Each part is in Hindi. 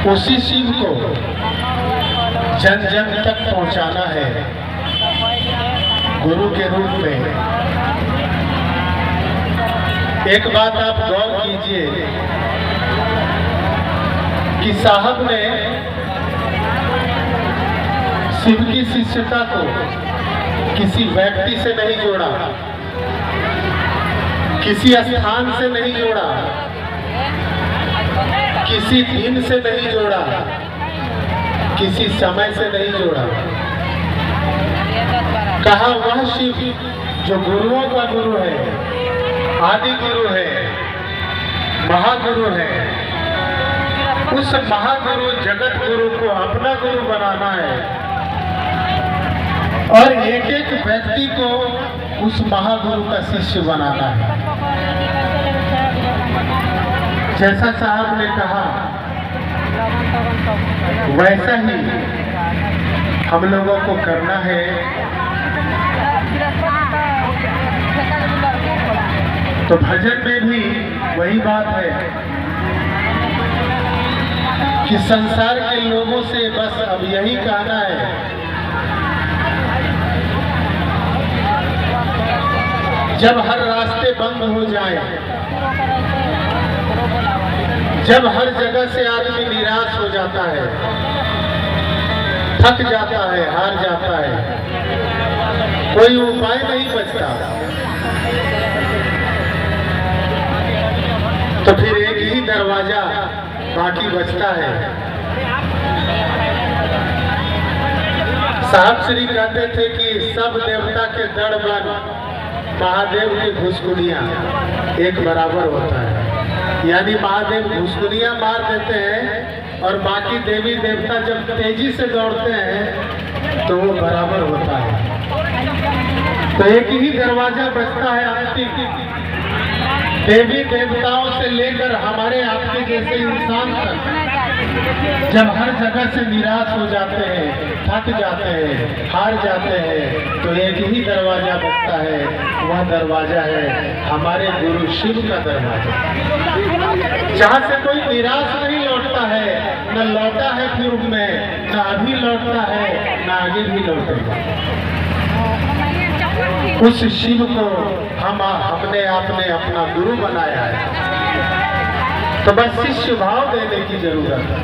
उसी शिव को जन जन तक पहुंचाना है गुरु के रूप में। एक बात आप गौर कीजिए कि साहब ने शिव की शिष्यता को किसी व्यक्ति से नहीं जोड़ा, किसी स्थान से नहीं जोड़ा, किसी दिन से नहीं जोड़ा, किसी समय से नहीं जोड़ा। कहा वह शिव जो गुरुओं का गुरु है, आदि गुरु है, महागुरु है, उस महागुरु जगत गुरु को अपना गुरु बनाना है और एक एक व्यक्ति को उस महागुरु का शिष्य बनाना है। जैसा साहब ने कहा वैसा ही हम लोगों को करना है। तो भजन में भी वही बात है कि संसार के लोगों से बस अब यही कहना है, जब हर रास्ते बंद हो जाए, जब हर जगह से आदमी निराश हो जाता है, थक जाता है, हार जाता है, कोई उपाय नहीं बचता, तो फिर एक ही दरवाजा बाकी बचता है। साहब श्री कहते थे कि सब देवता के दड़ बन महादेव की घुसकुनियां एक बराबर होता है। यानी महादेव घुसकुनियां मार देते हैं और बाकी देवी देवता जब तेजी से दौड़ते हैं तो वो बराबर होता है। तो एक ही दरवाजा बचता है अंतिम, देवी देवताओं से लेकर हमारे आपके जैसे इंसान तक जब हर जगह से निराश हो जाते हैं, थक जाते हैं, हार जाते हैं, तो एक ही दरवाजा बचता है। वह दरवाजा है हमारे गुरु शिव का दरवाजा, जहाँ से कोई निराश नहीं लौटता है, न लौटा है पूर्व में, न अभी लौटता है, न आगे भी लौटेगा। उस शिव को हमने आपने अपना गुरु बनाया है, तो बस शिष्य भाव देने की जरूरत है।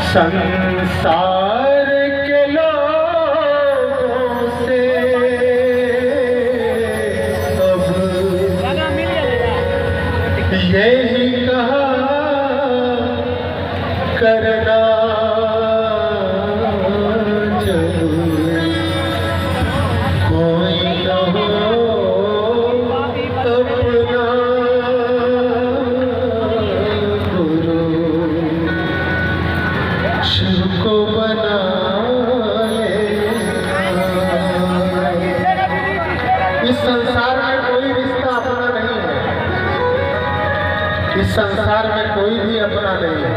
संसार के लोगों से यही कहा करना जरूर, कोई न हो अपना गुरु, शिव को बना ले। इस संसार में कोई रिश्ता अपना नहीं है, इस संसार में कोई भी अपना नहीं है।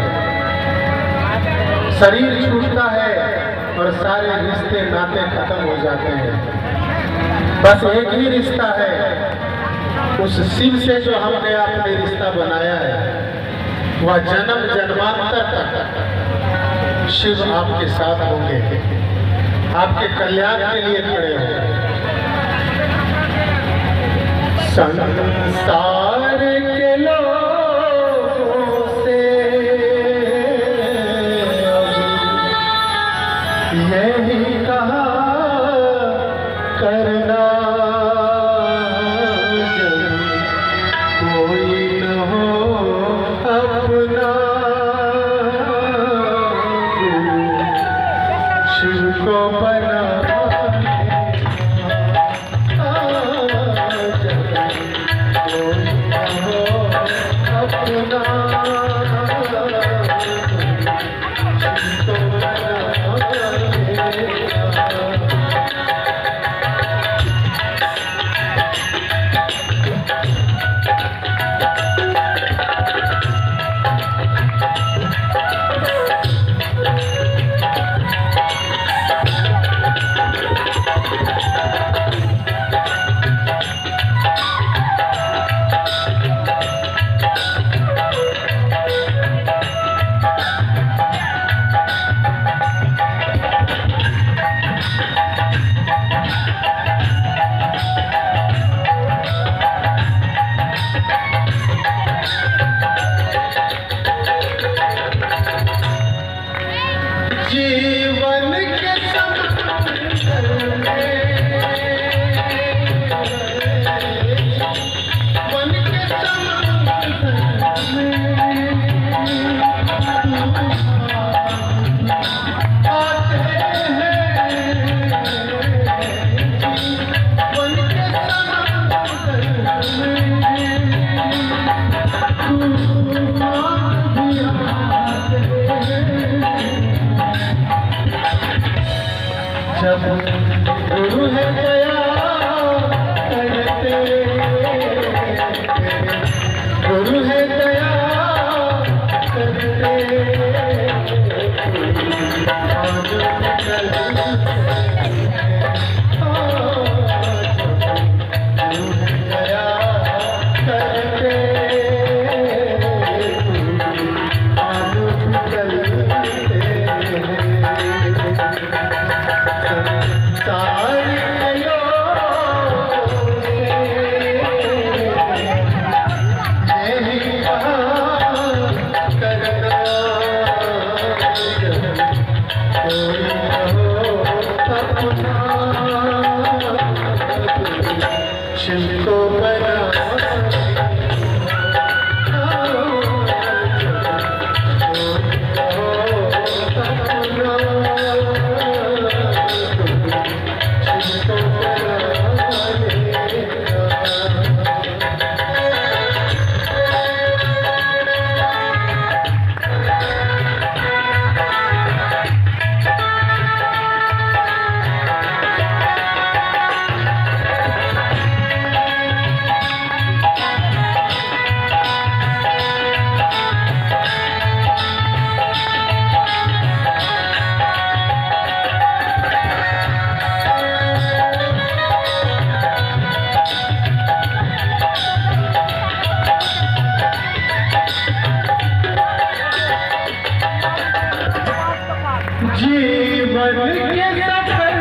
शरीर छूटता है और सारे रिश्ते नाते खत्म हो जाते हैं। बस एक ही रिश्ता है उस शिव से जो हमने आपने रिश्ता बनाया है, वह जन्म जन्मांतर तक शिव आपके साथ होंगे, आपके कल्याण के लिए खड़े होंगे। संसार के लोगों से यही कहा करना जरूर, कोई न हो अपना गुरु, शिव को बना Oh जीवन के जब गुरु है दया करते, गुरु है दया करते, शिवको बना जीवन के सफर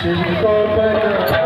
शिव को बना